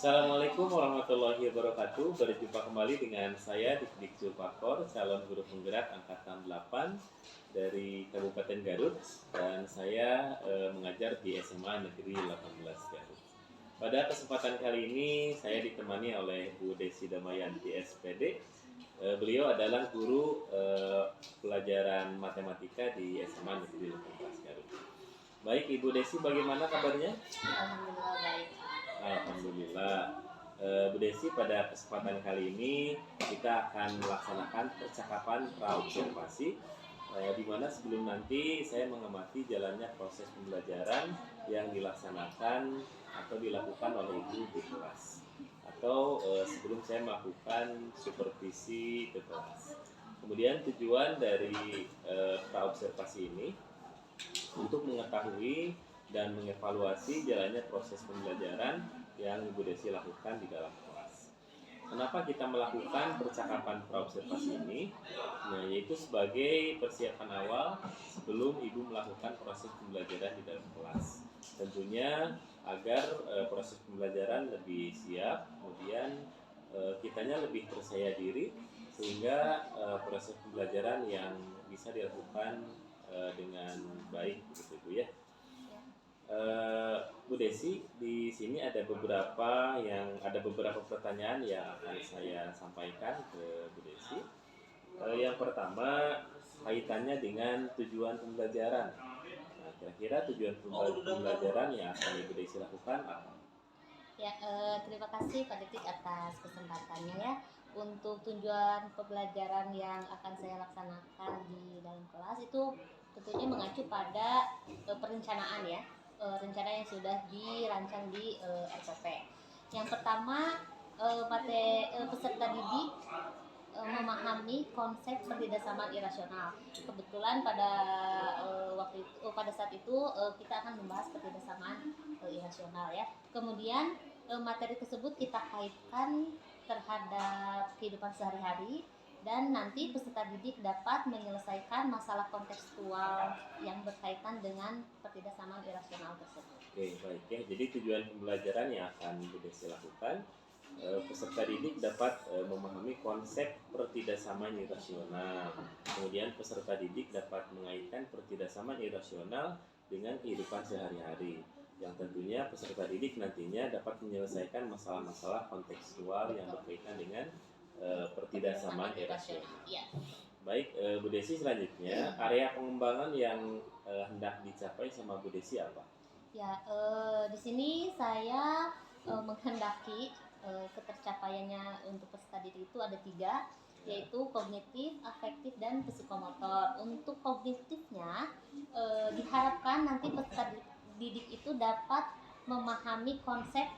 Assalamualaikum warahmatullahi wabarakatuh. Berjumpa kembali dengan saya Dik Zulfakor, calon guru penggerak angkatan 8 dari Kabupaten Garut, dan saya mengajar di SMA Negeri 18 Garut. Pada kesempatan kali ini saya ditemani oleh Bu Desi Damayanti SPD. Beliau adalah guru pelajaran matematika di SMA Negeri 18 Garut. Baik, Ibu Desi, bagaimana kabarnya? Alhamdulillah baik. Alhamdulillah. Bu Desi, pada kesempatan kali ini kita akan melaksanakan percakapan praobservasi, di mana sebelum nanti saya mengamati jalannya proses pembelajaran yang dilaksanakan atau dilakukan oleh ibu di kelas, atau sebelum saya melakukan supervisi ke kelas. Kemudian tujuan dari praobservasi ini untuk mengetahui dan mengevaluasi jalannya proses pembelajaran yang Ibu Desi lakukan di dalam kelas. Kenapa kita melakukan percakapan praobservasi ini? Nah, yaitu sebagai persiapan awal sebelum Ibu melakukan proses pembelajaran di dalam kelas. Tentunya agar proses pembelajaran lebih siap, kemudian kitanya lebih percaya diri, sehingga proses pembelajaran yang bisa dilakukan dengan baik, begitu Bu ya. Bu Desi, di sini ada beberapa pertanyaan yang akan saya sampaikan ke Bu Desi. Yang pertama kaitannya dengan tujuan pembelajaran. Nah, kira-kira tujuan pembelajaran yang akan Ibu Desi lakukan apa? Ya, terima kasih Pak Detik atas kesempatannya ya. Untuk tujuan pembelajaran yang akan saya laksanakan di dalam kelas itu tentunya mengacu pada perencanaan ya, rencana yang sudah dirancang di RPP. Yang pertama, peserta didik memahami konsep pertidasamaan irasional. Kebetulan pada pada saat itu kita akan membahas pertidasamaan irasional ya. Kemudian materi tersebut kita kaitkan terhadap kehidupan sehari-hari, dan nanti peserta didik dapat menyelesaikan masalah kontekstual yang berkaitan dengan pertidasamaan irasional tersebut. Oke, baik ya. Jadi tujuan pembelajaran yang akan Bu Desi lakukan, peserta didik dapat memahami konsep pertidasamaan irasional. Kemudian peserta didik dapat mengaitkan pertidasamaan irasional dengan kehidupan sehari-hari. Yang tentunya peserta didik nantinya dapat menyelesaikan masalah-masalah kontekstual yang berkaitan dengan pertidasamaan irasional. Ya. Baik, Bu Desi, selanjutnya area pengembangan yang hendak dicapai sama Bu Desi apa? Ya, di sini saya menghendaki ketercapaiannya untuk peserta didik itu ada 3, yaitu kognitif, afektif, dan psikomotor. Untuk kognitifnya diharapkan nanti peserta didik itu dapat memahami konsep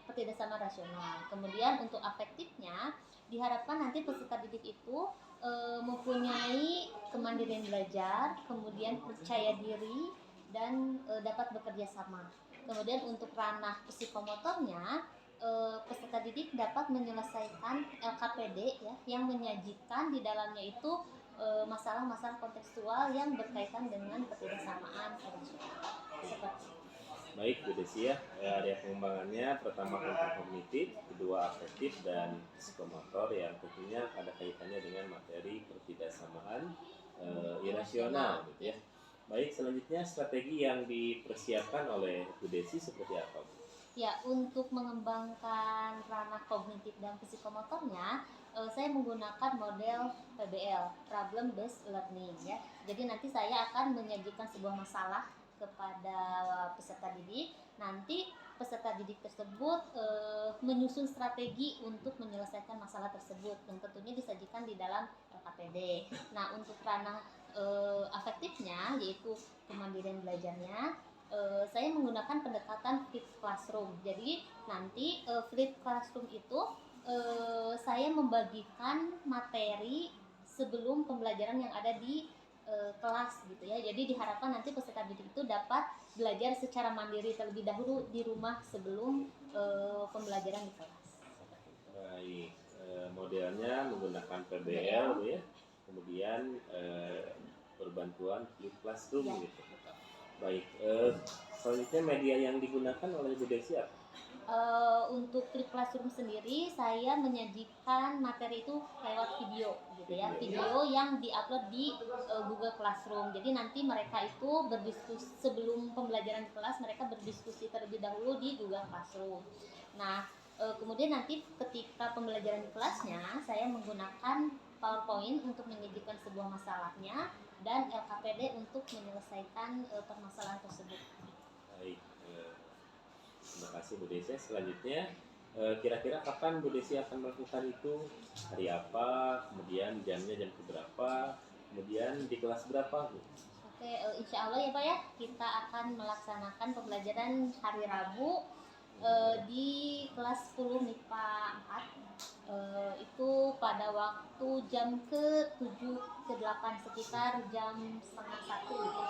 pertidasamaan rasional. Kemudian untuk afektifnya diharapkan nanti peserta didik itu mempunyai kemandirian belajar, kemudian percaya diri, dan dapat bekerja sama. Kemudian untuk ranah psikomotornya, peserta didik dapat menyelesaikan LKPD ya, yang menyajikan di dalamnya itu masalah-masalah kontekstual yang berkaitan dengan ketidaksamaan emosional. Seperti itu. Baik, Bu Desi ya, area pengembangannya pertama tentang kognitif, kedua afektif, dan psikomotor yang tentunya ada kaitannya dengan materi pertidaksamaan irasional gitu ya. Baik, selanjutnya strategi yang dipersiapkan oleh Bu Desi seperti apa, Bu? Ya, untuk mengembangkan ranah kognitif dan psikomotornya, saya menggunakan model PBL, Problem Based Learning ya. Jadi nanti saya akan menyajikan sebuah masalah kepada peserta didik. Nanti peserta didik tersebut menyusun strategi untuk menyelesaikan masalah tersebut yang tentunya disajikan di dalam LKPD. Nah, untuk ranah afektifnya yaitu kemandirian belajarnya, saya menggunakan pendekatan flipped classroom. Jadi nanti flipped classroom itu saya membagikan materi sebelum pembelajaran yang ada di kelas gitu ya. Jadi diharapkan nanti peserta didik itu dapat belajar secara mandiri terlebih dahulu di rumah sebelum pembelajaran di kelas. Baik, modelnya menggunakan PBL ya, kemudian berbantuan flipped classroom Ya. gitu. Baik, selanjutnya media yang digunakan oleh Bu Desi apa? Untuk Flip Classroom sendiri saya menyajikan materi itu lewat video gitu ya, video yang diupload di Google Classroom. Jadi nanti mereka itu berdiskusi sebelum pembelajaran di kelas, mereka berdiskusi terlebih dahulu di Google Classroom. Nah, kemudian nanti ketika pembelajaran di kelasnya saya menggunakan PowerPoint untuk menyajikan sebuah masalahnya dan LKPD untuk menyelesaikan permasalahan tersebut. Baik, terima kasih Bu Desi. Selanjutnya, kira-kira kapan Bu Desi akan melakukan itu? Hari apa? Kemudian jamnya jam berapa? Kemudian di kelas berapa, Bu? Oke, insya Allah ya Pak ya, kita akan melaksanakan pembelajaran hari Rabu di kelas 10 MIPA 4. Itu pada waktu jam ke-7 ke-8 sekitar jam setengah 1 gitu.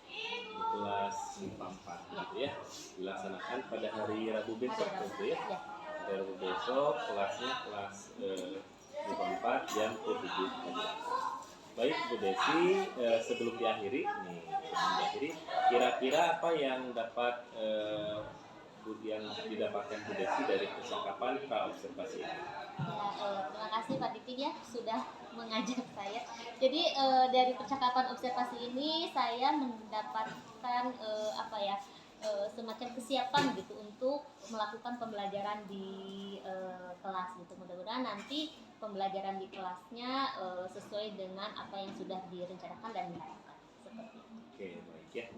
Di kelas MIPA 4 gitu ya. Dilaksanakan pada hari Rabu besok gitu ya. Ya. Hari Rabu besok kelasnya kelas MIPA 4 jam ke-7 pagi. Baik Bu Desi, sebelum diakhiri kira-kira apa yang dapat yang didapatkan Bu Desi dari percakapan pra-observasi ini? Ya, terima kasih Pak Dipin ya sudah mengajak saya. Jadi dari percakapan observasi ini saya mendapatkan semacam kesiapan gitu untuk melakukan pembelajaran di kelas gitu. Mudah-mudahan nanti pembelajaran di kelasnya sesuai dengan apa yang sudah direncanakan dan diharapkan. Seperti itu. Oke, baik ya.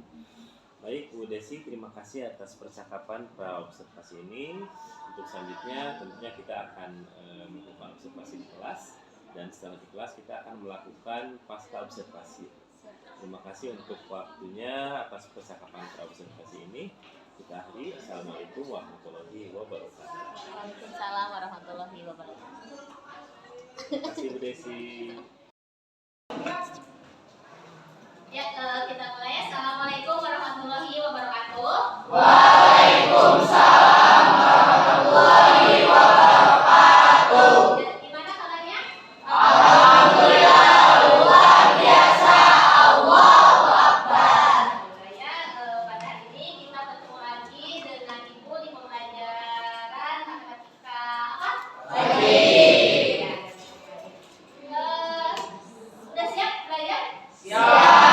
Baik Bu Desi, terima kasih atas percakapan pra-observasi ini. Untuk selanjutnya tentunya kita akan melakukan observasi di kelas, dan setelah di kelas kita akan melakukan pasca observasi. Terima kasih untuk waktunya atas percakapan pra-observasi ini. Kita akhiri. Assalamualaikum warahmatullahi wabarakatuh. Waalaikumsalam warahmatullahi wabarakatuh. Terima kasih Bu Desi. Ya, kita mulai. Assalamualaikum warahmatullahi wabarakatuh. Waalaikumsalam warahmatullahi wabarakatuh. Gimana kabarnya? Alhamdulillah luar biasa. Allahu Akbar. Ya, pada hari ini kita bertemu lagi dengan Ibu di pembelajaran matematika apa? Lagi. Sudah siap belajar? Siap.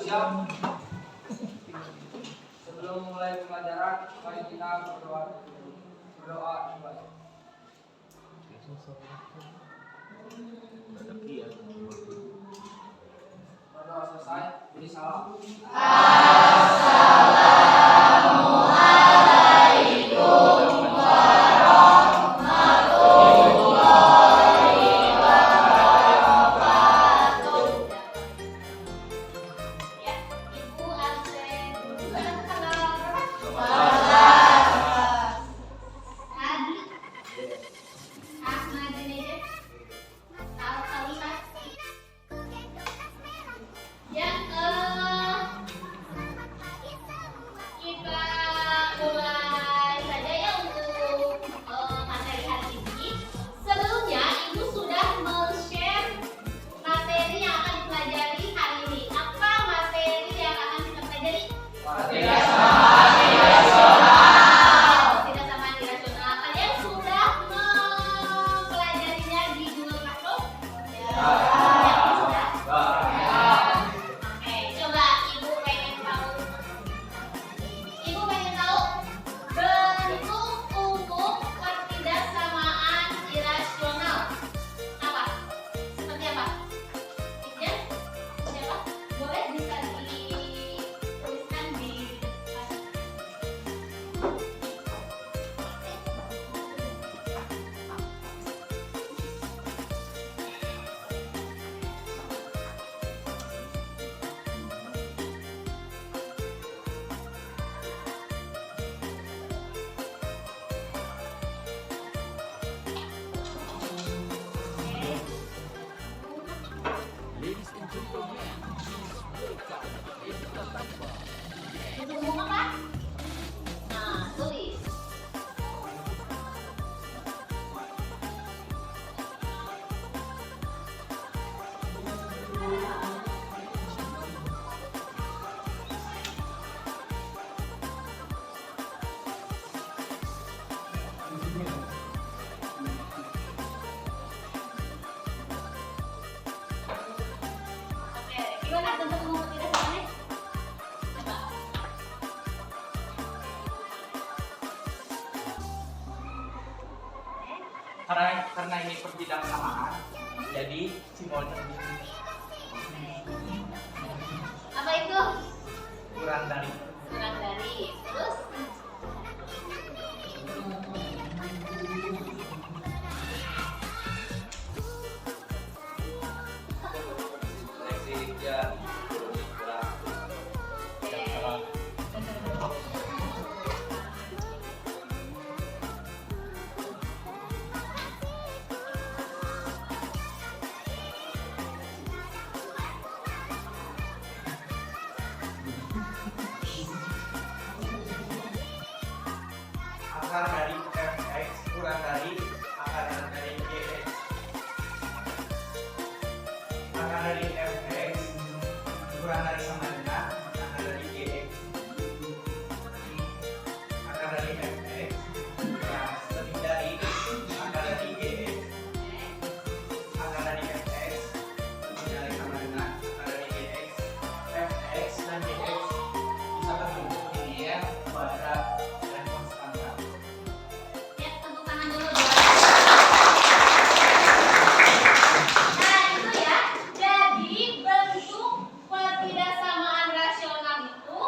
Siap. Sebelum mulai pembelajaran, mari kita berdoa. Berdoa coba. Berdoa selesai, jadi salam. Ya, Ibu absen. Tanggal berapa? Adi, Ahmad Denedet, Al-Khalilah. Ya, karena ini perbedaan samaan, jadi simbolnya Apa itu? kurang dari. Kurang dari. Terus? Akar dari fx kurang dari akar dari gx. Akar dari fx kurang dari sama dengan akar dari gx. Akar dari fx kurang lebih dari akar dari gx. Akar dari fx lebih dari sama dengan akar dari gx. Fx dan gx bisa berbentuk linear, kuadrat, dan konstanta. Ya, tepuk tangan dulu. Nah, itu ya. Jadi bentuk pertidaksamaan rasional itu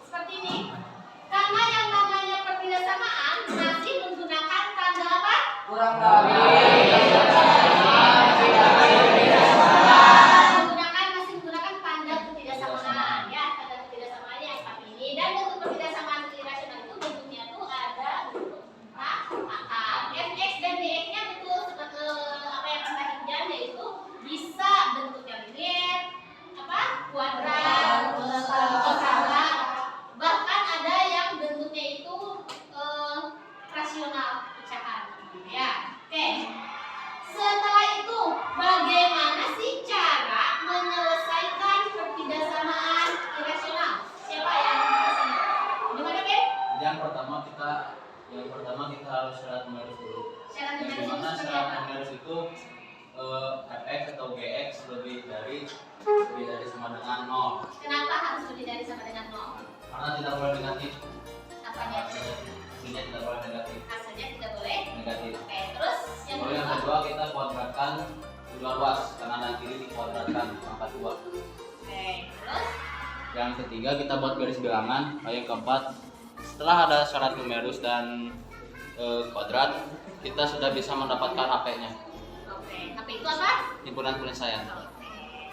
seperti ini. Karena yang namanya pertidaksamaan masih menggunakan tanda apa? Kurang dari. Masih menggunakan tanda ketidaksamaan ya, tanda ketidaksamaannya yang seperti ini. Dan bentuk pertidaksamaan irrasional itu bentuknya tuh ada bentuk akar. Fx dan dx-nya betul seperti apa yang kata Hinjan, yaitu bisa bentuknya linear, apa? Kuadrat, konstanta. Bahkan ada yang bentuknya itu rasional, pecahan. Ya, oke. Setelah itu, bagaimana sih cara menyelesaikan pertidaksamaan irasional? Siapa yang bisa? Gimana, Ben? Yang pertama kita harus syarat numeris dulu. Syarat Yang numeris itu dimana seperti syarat apa? numeris itu fx atau gx lebih dari sama dengan 0. Kenapa harus lebih dari sama dengan 0? Karena tidak boleh negatif. Apanya? Hasilnya tidak boleh negatif. Hasilnya tidak boleh. Negatif. Oke, terus yang Lalu yang kedua? kedua kita kuadratkan kedua ruas, kanan dan kiri dikuadratkan angka 2. Oke, terus? Yang ketiga kita buat garis bilangan. Lalu yang keempat, setelah ada syarat numerus dan kuadrat, kita sudah bisa mendapatkan HP-nya. Oke, HP itu apa? Himpunan penyelesaian.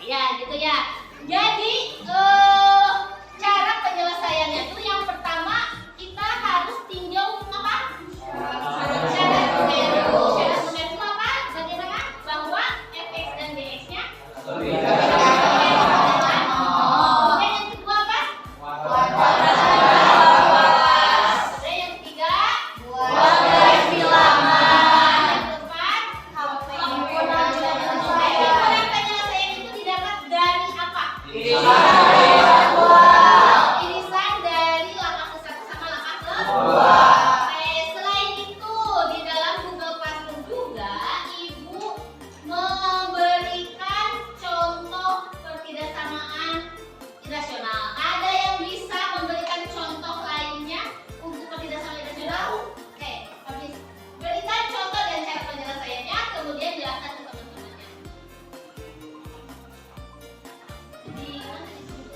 Ya, gitu ya. Jadi cara penyelesaiannya tuh yang pertama kita harus tinjau apa? Syarat numerus. Syarat numerus itu apa? Bagaimana? Bahwa fx dan dx-nya kemudian yang kedua apa? Kemudian yang ketiga garis bilangan. Yang keempat himpunan penyelesaian itu didapat dari apa? Irisan dari langkah ke satu sama langkah ke dua. Selain itu di dalam Google Classroom juga Ibu memberikan contoh pertidaksamaan irasional. Ada yang bisa memberikan contoh lainnya untuk pertidaksamaan irasional? Oke, habis berikan contoh dan cara penyelesaiannya, kemudian jelaskan ke teman-temannya. Di mana di sini?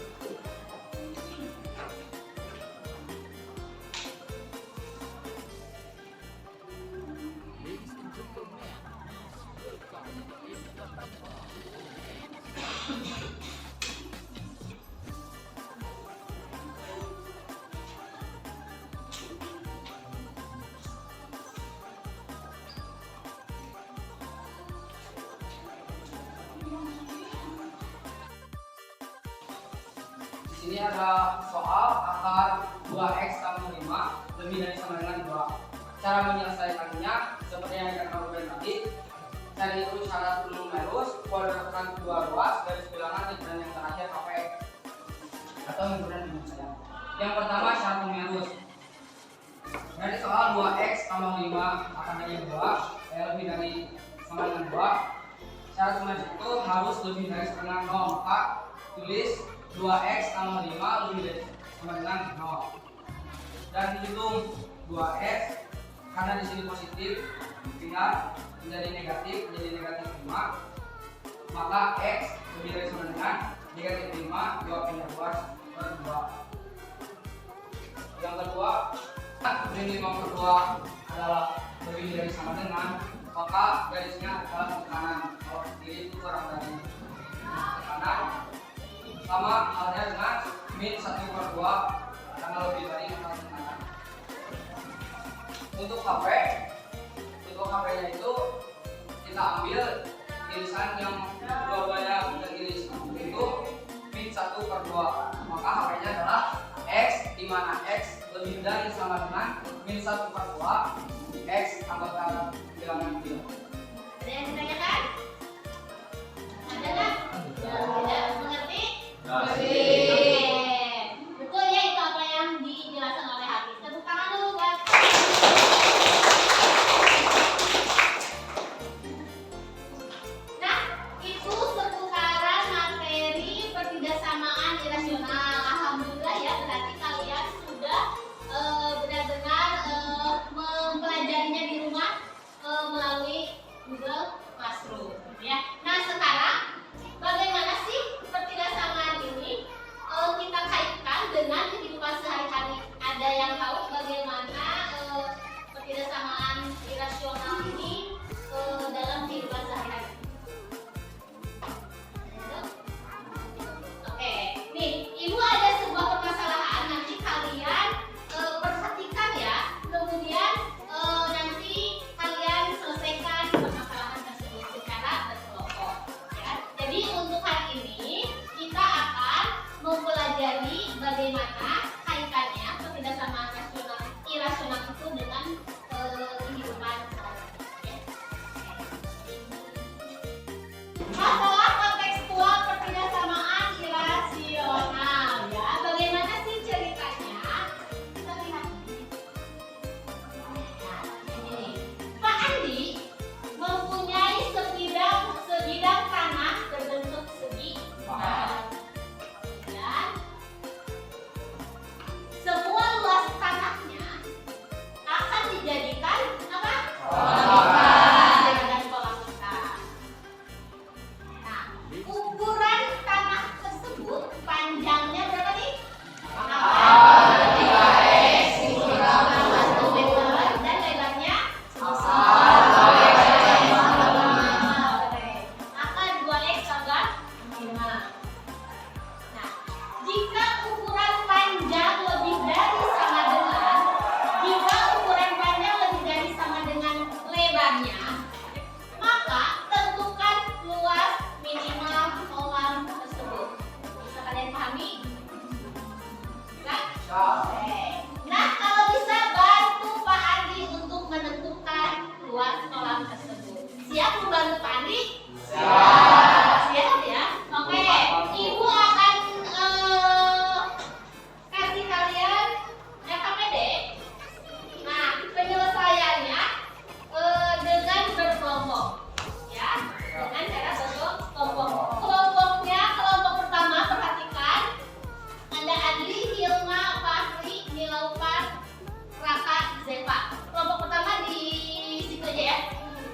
Di sini ada soal akar 2x tambah 5 lebih dari sama dengan 2. Cara menyelesaikannya seperti yang dikatakan Ruben tadi. Cari dulu syarat numerus, kuadratkan kedua ruas, garis bilangan, dan yang terakhir HP atau himpunan penyelesaian. Yang pertama syarat numerus. Dari soal 2x tambah 5 akan dari 2 lebih dari sama dengan 2. Syarat numerus itu harus lebih dari sama dengan 0, maka tulis 2x tambah 5 lebih dari sama dengan 0 dan hitung 2x karena di sini positif pindah menjadi negatif 5, maka X lebih dari sama dengan negatif 5 jawabnya 2/2. Yang kedua, min 5/2 adalah lebih dari sama dengan, maka garisnya adalah ke kanan. Kalau kiri itu kurang dari ke kanan. Sama halnya dengan min 1/2 karena lebih dari ke kanan. Untuk HP-nya itu kita ambil irisan yang dua-duanya teriris, itu min 1/2, maka HP-nya adalah X, di mana X lebih dari sama dengan min 1/2 X tambahkan bilangan bil. Ada yang ditanyakan? Ada nggak? Tidak mengerti? Mengerti. Betul ya itu apa yang dijelaskan oleh Hafiz. Tepuk tangan dulu guys. Nah, itu seputaran materi pertidaksamaan irasional. Alhamdulillah ya, berarti kalian sudah benar-benar mempelajarinya di rumah melalui Google Classroom ya. Nah, sekarang bagaimana sih pertidaksamaan ini kita kaitkan dengan kehidupan sehari-hari? Ada yang tahu bagaimana pertidaksamaan irasional ini dalam kehidupan sehari-hari? Oke, nih Ibu ada sebuah permasalahan, nanti kalian perhatikan ya, kemudian nanti kalian selesaikan permasalahan tersebut secara berkelompok ya. Jadi untuk hari ini kita akan mempelajari bagaimana kaitannya pertidaksamaan irasional itu dengan kehidupan sehari-hari ya. Masalah kontekstual pertidaksamaan irasional ya. Bagaimana sih ceritanya? Kita lihat. Nah, ini. Pak Andi mempunyai sebidang tanah berbentuk segi empat. Dan semua luas tanahnya akan dijadikan apa? Dijadikan kolam ikan. Nah, ukuran tanah tersebut panjangnya berapa nih? 3x, ukuran 1 meter dan lebarnya maka 2x tambah 5. Nah, jika ukuran panjang lebih dari sama dengan lebarnya, maka tentukan luas minimal kolam tersebut. Bisa kalian pahami? Bisa? Oke. Nah, kalau bisa bantu Pak Andi untuk menentukan luas kolam tersebut. Siap membantu Pak Andi? Siap ya? Oke. Ibu akan kasih kalian KPD. Nah, penyelesaiannya dengan berkelompok ya, dengan cara berkelompok. Kelompok pertama perhatikan ada Adli, Hilma, Fahri, Nilaufar, Raka, Zepa. Kelompok pertama di situ aja ya.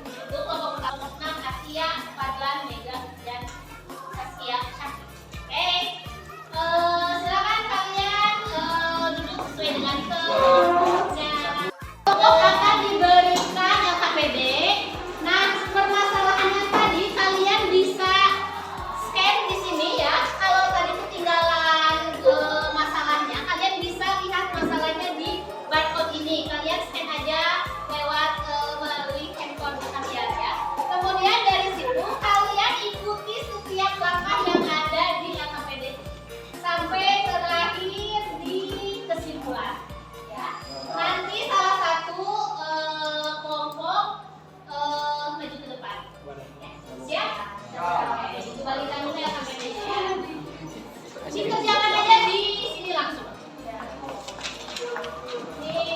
Itu kelompok pertama. Kelompok 6 Asia, Fadlan, Mega dan Saskia Syakri. Oke. Silakan kalian duduk sesuai dengan kelompoknya. Kelompok akan diberikan LKPD. Nah, permasalahannya tadi kalian bisa scan di sini ya. Kalau tadi ketinggalan masalahnya, kalian bisa lihat masalahnya di barcode ini. Kalian scan aja lewat melalui handphone kalian ya. Kemudian dari situ kalian ikuti setiap langkah yang ada di LKPD sampai terakhir di kesimpulan ya. Nanti salah satu kelompok maju ke depan. Siap? Oke, dikembalikan dulu ya KPD-nya. Dikerjakan aja di sini langsung. Ini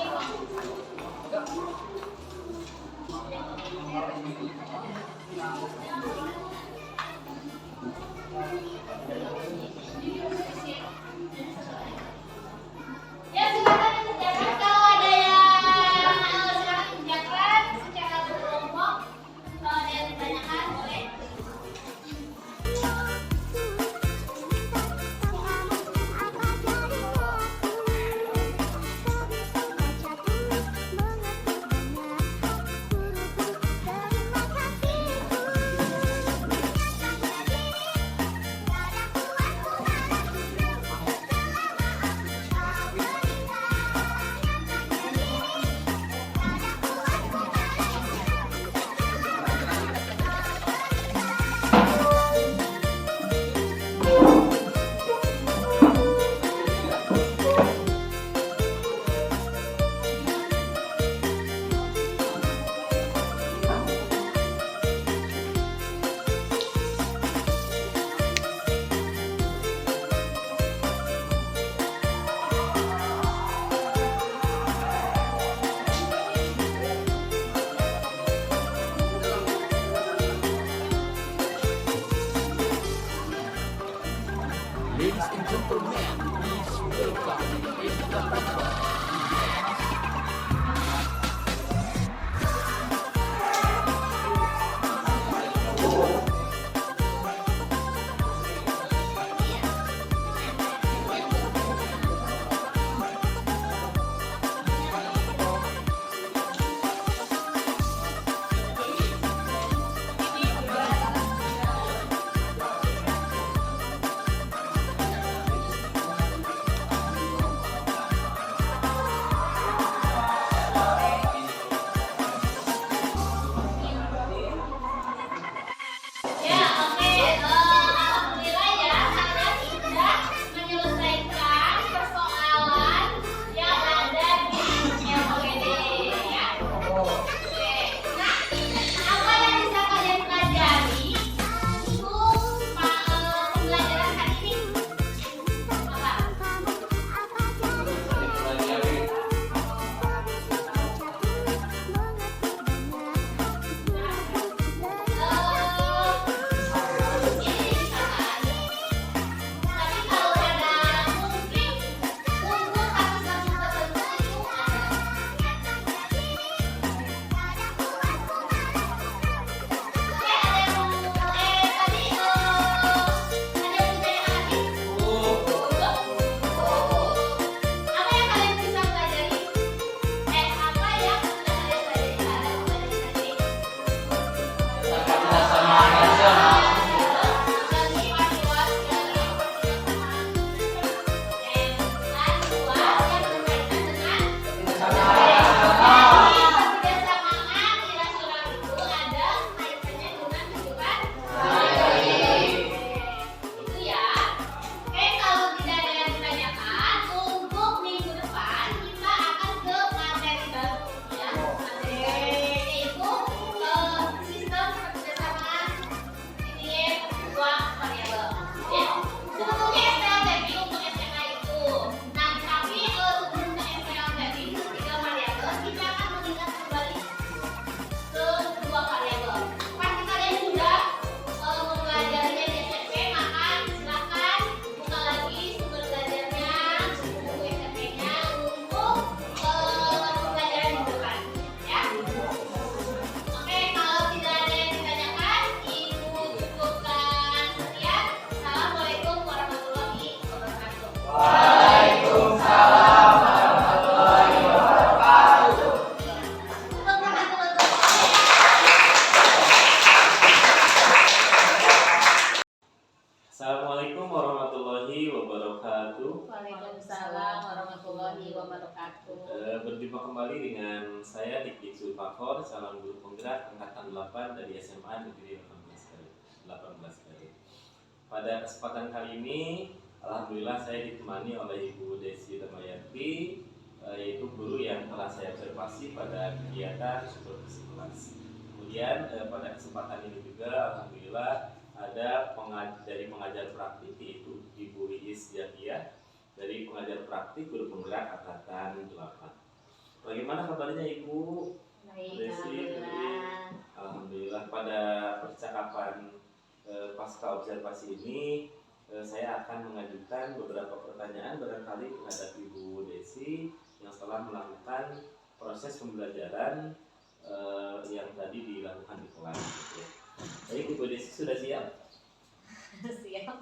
Jumpa kembali dengan saya Dik Zulfakor, calon guru penggerak angkatan 8 dari SMA Negeri 18 Kali. Pada kesempatan kali ini, alhamdulillah saya ditemani oleh Ibu Desi Damayanti, yaitu guru yang telah saya observasi pada kegiatan supervisi kelas. Kemudian pada kesempatan ini juga alhamdulillah ada dari pengajar praktik, yaitu Ibu Iis Jakia dari pengajar praktik guru penggerak angkatan 8. Bagaimana kabarnya Ibu Baik, Desi? alhamdulillah. Alhamdulillah. Pada percakapan pasca observasi ini saya akan mengajukan beberapa pertanyaan barangkali terhadap Ibu Desi yang telah melakukan proses pembelajaran yang tadi dilakukan di kelas. Baik, Ibu Desi sudah siap? Siap.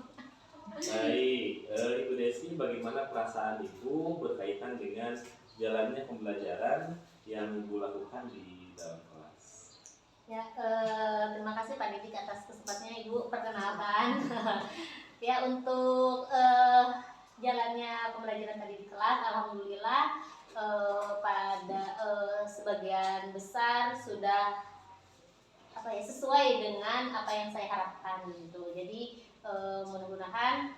Baik, Ibu Desi, bagaimana perasaan Ibu berkaitan dengan jalannya pembelajaran yang Ibu lakukan di dalam kelas? Ya, terima kasih Pak Didik atas kesempatannya Ibu perkenalkan. Ya, untuk jalannya pembelajaran tadi di kelas, alhamdulillah pada sebagian besar sudah sesuai dengan apa yang saya harapkan gitu. Jadi mudah-mudahan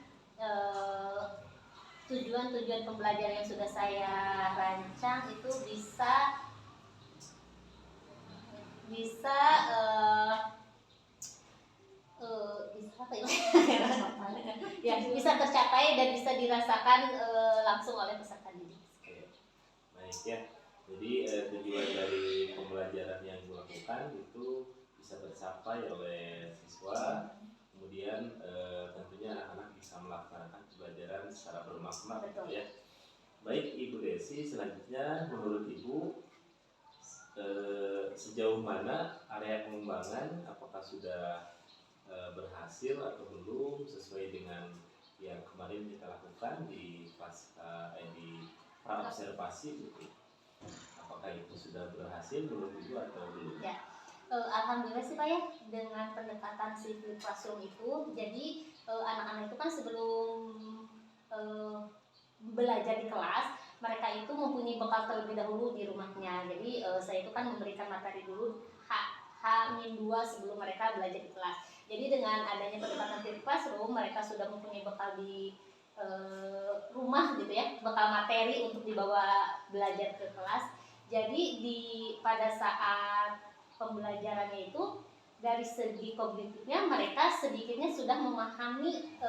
tujuan-tujuan pembelajaran yang sudah saya rancang itu bisa ya bisa tercapai dan bisa dirasakan langsung oleh peserta didik. Baik ya, jadi tujuan dari pembelajaran yang dilakukan itu bisa tercapai oleh siswa, kemudian tentunya anak-anak bisa melaksanakan pembelajaran secara bermakna. Betul. Ya. Baik Ibu Desi, selanjutnya menurut Ibu sejauh mana area pengembangan, apakah sudah berhasil atau belum sesuai dengan yang kemarin kita lakukan di di pra observasi gitu. Apakah itu sudah berhasil menurut Ibu atau belum? Ya, alhamdulillah sih Pak ya, dengan pendekatan civil classroom itu, jadi anak-anak itu kan sebelum belajar di kelas, mereka itu mempunyai bekal terlebih dahulu di rumahnya. Jadi saya itu kan memberikan materi dulu H-2 sebelum mereka belajar di kelas. Jadi dengan adanya pendekatan civil classroom, mereka sudah mempunyai bekal di rumah gitu ya, bekal materi untuk dibawa belajar ke kelas. Jadi pada saat pembelajarannya itu dari segi kognitifnya mereka sedikitnya sudah memahami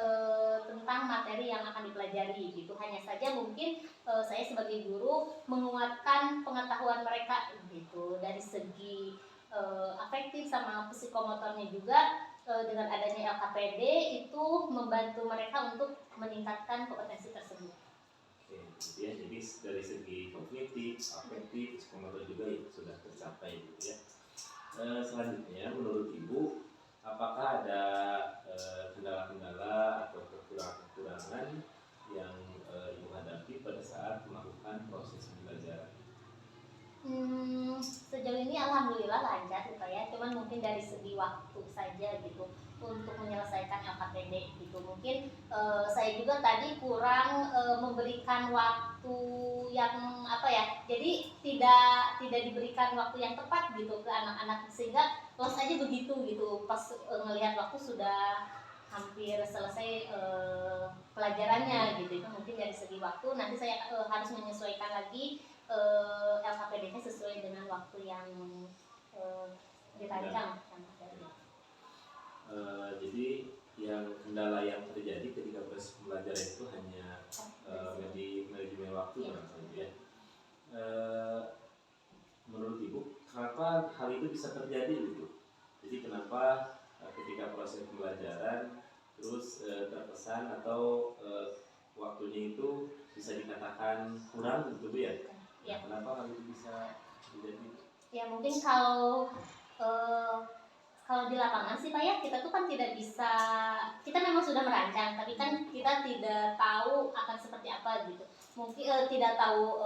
tentang materi yang akan dipelajari gitu. Hanya saja mungkin saya sebagai guru menguatkan pengetahuan mereka gitu dari segi afektif sama psikomotornya juga. Dengan adanya LKPD itu membantu mereka untuk meningkatkan kompetensi tersebut. Oke, gitu ya. Jadi dari segi kognitif, afektif, psikomotor juga itu sudah tercapai gitu ya. Selanjutnya menurut Ibu, apakah ada kendala-kendala atau kekurangan yang Ibu hadapi pada saat melakukan proses pembelajaran? Sejauh ini alhamdulillah lancar gitu ya, cuman mungkin dari segi waktu saja gitu untuk menyelesaikan LKPD gitu. Mungkin saya juga tadi kurang memberikan waktu yang jadi tidak diberikan waktu yang tepat gitu ke anak-anak, sehingga los aja begitu gitu. Pas ngelihat waktu sudah hampir selesai pelajarannya gitu. Itu mungkin dari segi waktu. Nanti saya harus menyesuaikan lagi LKPD-nya sesuai dengan waktu yang dirancang. Jadi yang kendala yang terjadi ketika proses pembelajaran itu hanya manajemen waktu ya. Menurut Ibu, kenapa hal itu bisa terjadi gitu? Jadi kenapa ketika proses pembelajaran terus terkesan atau waktunya itu bisa dikatakan kurang gitu ya? Ya. Kenapa hal itu bisa terjadi? Ya mungkin kalau di lapangan sih Pak ya, kita tuh kan tidak bisa, kita memang sudah merancang, tapi kan kita tidak tahu akan seperti apa gitu. Mungkin tidak tahu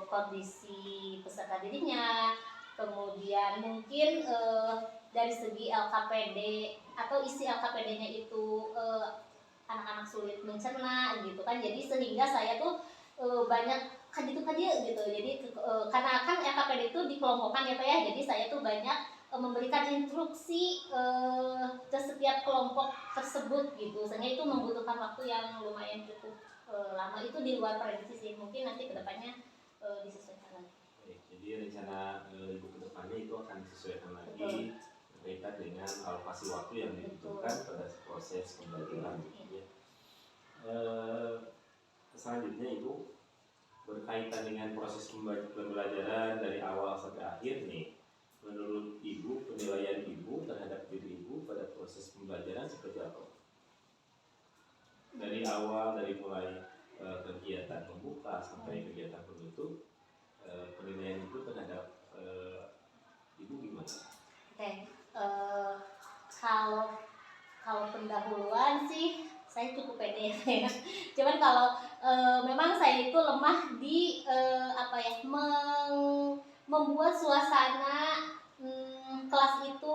kondisi peserta didiknya, kemudian mungkin dari segi LKPD atau isi LKPD-nya itu anak-anak sulit mencerna gitu kan. Jadi sehingga saya tuh banyak gitu. Jadi karena kan LKPD itu dikelompokkan ya Pak ya, jadi saya tuh banyak memberikan instruksi ke setiap kelompok tersebut gitu, sehingga itu membutuhkan waktu yang lumayan cukup lama, itu di luar prediksi sih, mungkin nanti kedepannya disesuaikan lagi. Baik, jadi rencana ibu kedepannya itu akan disesuaikan lagi Betul. berkaitan dengan alokasi waktu yang dibutuhkan pada proses pembelajaran. Ya. Selanjutnya ibu berkaitan dengan proses pembelajaran dari awal sampai akhir nih, menurut ibu penilaian ibu terhadap diri ibu pada proses pembelajaran seperti apa? Dari awal, dari mulai kegiatan pembuka sampai kegiatan penutup, penilaian ibu terhadap ibu gimana? Oke, kalau pendahuluan sih saya cukup pede ya. Cuman kalau memang saya itu lemah di membuat suasana kelas itu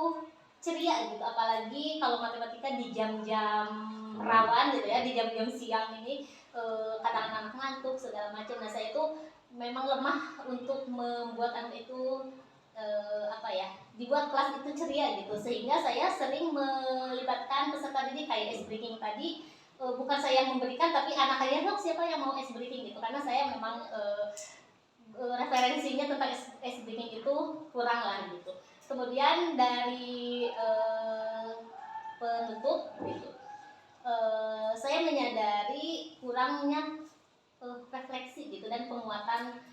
ceria gitu, apalagi kalau matematika di jam-jam rawan gitu ya, di jam-jam siang ini kadang anak ngantuk segala macam. Nah saya itu memang lemah untuk membuat anak itu dibuat kelas itu ceria gitu, sehingga saya sering melibatkan peserta didik kayak ice breaking tadi. Bukan saya yang memberikan, tapi anak saya dok siapa yang mau ice breaking gitu, karena saya memang referensinya tentang ice breaking itu kurang lah gitu. Kemudian dari penutup gitu, saya menyadari kurangnya refleksi gitu dan penguatan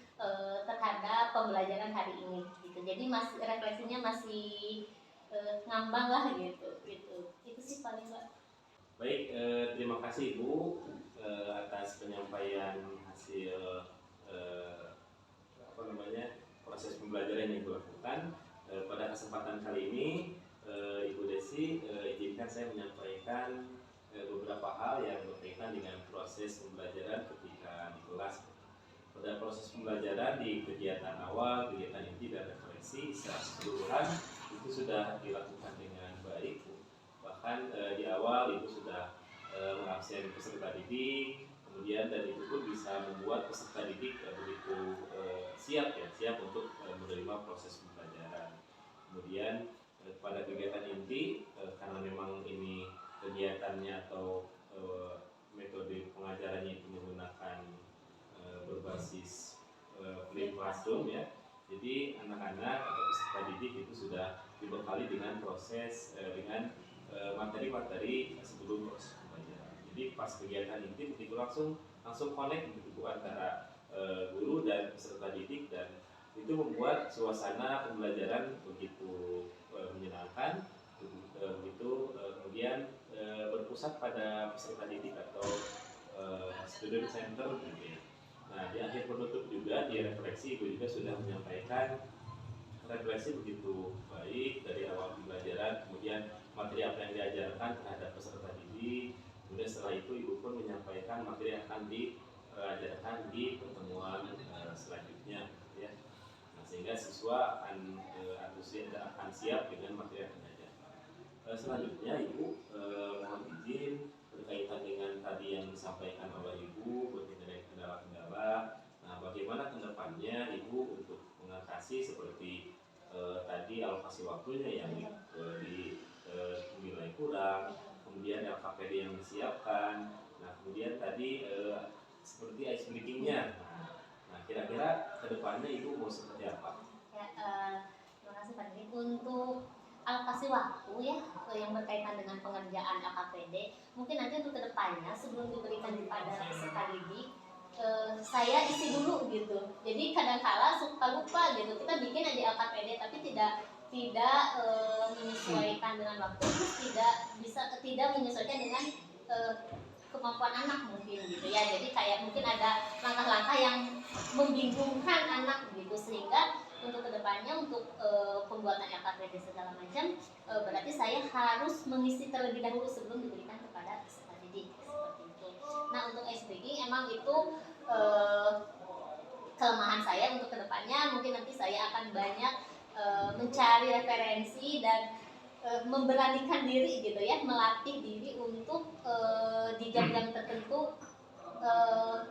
terhadap pembelajaran hari ini gitu. Jadi masih refleksinya masih ngambang lah gitu. Itu sih paling Mbak. Baik, terima kasih Ibu atas penyampaian hasil proses pembelajaran yang Ibu lakukan. Pada kesempatan kali ini Ibu Desi izinkan saya menyampaikan beberapa hal yang berkaitan dengan proses pembelajaran ketika di kelas. Pada proses pembelajaran di kegiatan awal, kegiatan inti dan refleksi secara keseluruhan itu sudah dilakukan dengan baik. Bahkan di awal Ibu sudah mengabsen peserta didik, kemudian dan itu pun bisa membuat peserta didik begitu siap untuk menerima proses pembelajaran. Kemudian pada kegiatan inti karena memang ini kegiatannya atau metode pengajarannya itu menggunakan berbasis flip classroom ya. Jadi anak-anak atau peserta didik itu sudah dibekali dengan proses dengan materi-materi sebelum proses pembelajaran. Jadi pas kegiatan inti begitu langsung connect begitu antara guru dan peserta didik, dan itu membuat suasana pembelajaran begitu menyenangkan, begitu kemudian berpusat pada peserta didik atau student center gitu ya. Nah di akhir penutup juga di refleksi Ibu juga sudah menyampaikan refleksi begitu baik dari awal pembelajaran, kemudian materi apa yang diajarkan terhadap peserta didik, kemudian setelah itu Ibu pun menyampaikan materi yang akan diajarkan di pertemuan selanjutnya ya. Nah, sehingga siswa akan antusias dan akan siap dengan materi yang diajarkan. Selanjutnya Ibu mohon izin berkaitan dengan tadi yang disampaikan oleh Ibu berkaitan dengan kendala-kendala. Nah, bagaimana ke depannya Ibu untuk mengatasi seperti tadi alokasi waktunya yang dinilai kurang, kemudian LKPD yang disiapkan. Nah, kemudian tadi seperti ice breaking-nya. Nah, kira-kira ke depannya Ibu mau seperti apa? Ya, terima kasih Pak Didik. Untuk alokasi waktu ya yang berkaitan dengan pengerjaan LKPD, mungkin nanti untuk kedepannya sebelum diberikan kepada peserta didik, saya isi dulu gitu. Jadi kadang-kala suka lupa gitu, kita bikin aja LKPD tapi tidak menyesuaikan dengan waktu, tidak menyesuaikan dengan kemampuan anak mungkin gitu ya. Jadi kayak mungkin ada langkah-langkah yang membingungkan anak gitu, sehingga untuk kedepannya untuk pembuatan LKPD segala macam berarti saya harus mengisi terlebih dahulu sebelum diberikan kepada peserta didik seperti itu. Nah untuk ice breaking emang itu kelemahan saya. Untuk kedepannya mungkin nanti saya akan banyak mencari referensi dan memberanikan diri gitu ya, melatih diri untuk di jam-jam tertentu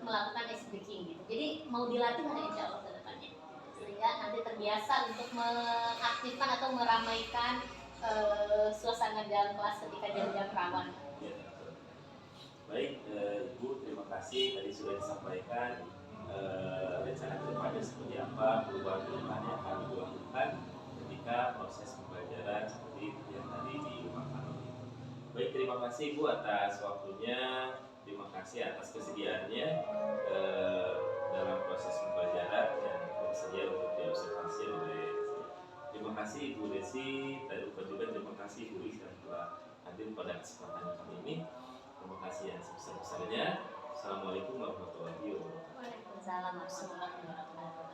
melakukan ice breaking gitu. Jadi mau dilatih lah insya Allah ke depannya. biasa untuk mengaktifkan atau meramaikan suasana dalam kelas ketika jam-jam rawan. Ya, betul. Baik, Ibu, terima kasih tadi sudah disampaikan rencana kedepannya seperti apa, perubahan-perubahan yang akan Ibu lakukan ketika proses pembelajaran seperti yang tadi diungkapkan oleh Ibu. Baik, terima kasih Ibu atas waktunya, terima kasih atas kesediaannya dalam proses pembelajaran yang bersedia untuk diobservasi oleh saya. Terima kasih Ibu Desi, dan lupa juga terima kasih Ibu Is yang telah hadir pada kesempatan kali ini. Terima kasih yang sebesar-besarnya. Assalamualaikum warahmatullahi wabarakatuh. Waalaikumsalam warahmatullahi wabarakatuh.